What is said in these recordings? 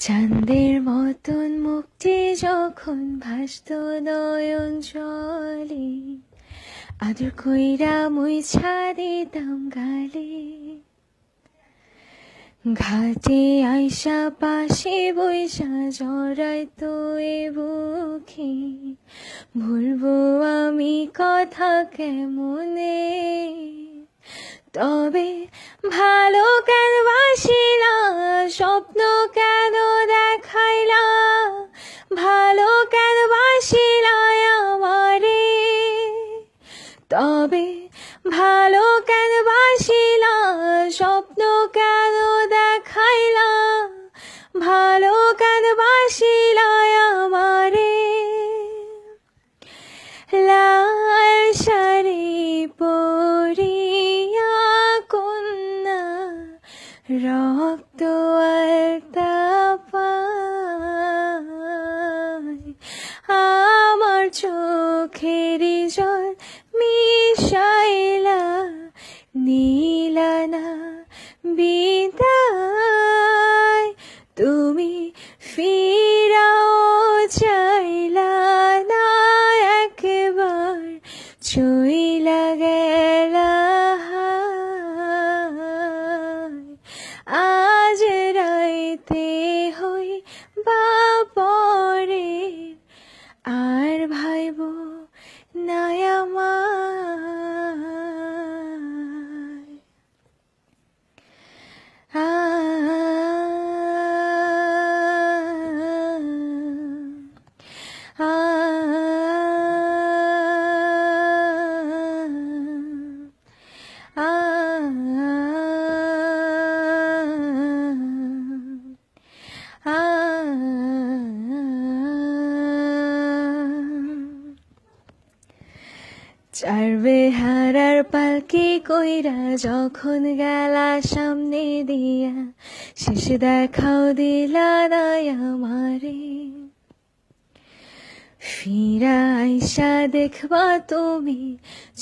চাঁদের মতন মুক্তি যখন ভাসত নয়ন জলে, আদর কইরা মুইছা দিতাম গালে। ঘাটে আইসা পাশে বইসা জড়াইতো এ বুকে, ভুলবো আমি কথা কেমনে। তবে ভালো কেন বাসিলা, স্বপ্ন কেন দেখাইলা, ভালো কেন বাসিলা আমারে। তবে ভালো কেন বাসিলা, স্বপ্ন কেন দেখাইলা, ভালো কেন বাসিলা আমারে। লাল শাড়ি পরিয়া কন্যা, রক্ত আলতা পায়, আমার চোখের জল মিশাইলা নীলা না বিদায়। তুমি ফিরাও চাইলা না একবার, চইলা গেলা হায়। আজ রাইতে হই বা পরে, আর ভাইব না আমায়। চার বেহারার পালকি কইরা যখন গেলা সামনে দিয়া, শেষ দেখাও দিলা না আমারে। ফিরা আইসা দেখবা তুমি,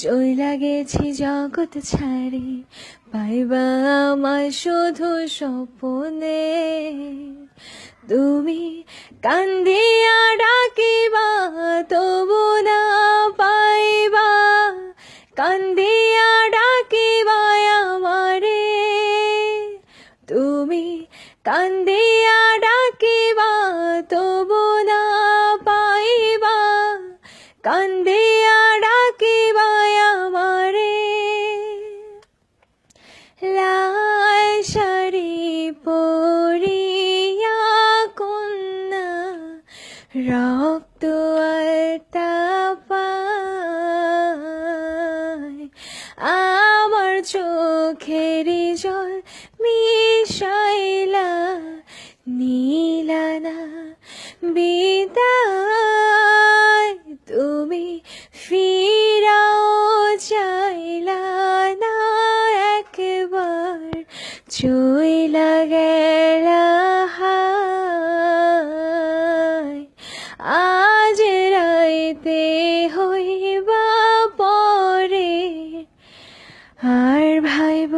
চইলা গেছি জগৎ ছাড়ি, পাইবা আমায় শুধু স্বপনে। তুমি কান্দিয়া ডাকিবা তবু না পাইবা, কান্দিয়া ডাকিবা আমারে। তুমি কান্দিয়া ডাকিবা তবু না পাইবা, কান্দিয়া ডাকিবা আমারে। লাল শাড়ি পরিয়া কন্যা, রক্ত আলতা পায়, আমার চোখের জল মিশাইলা নীলা না বিদায়। তুমি ফিরাও চাইলা না একবার, চইলা গেলা হায়। আজ রাইতে হইবা পরে, আর ভাইব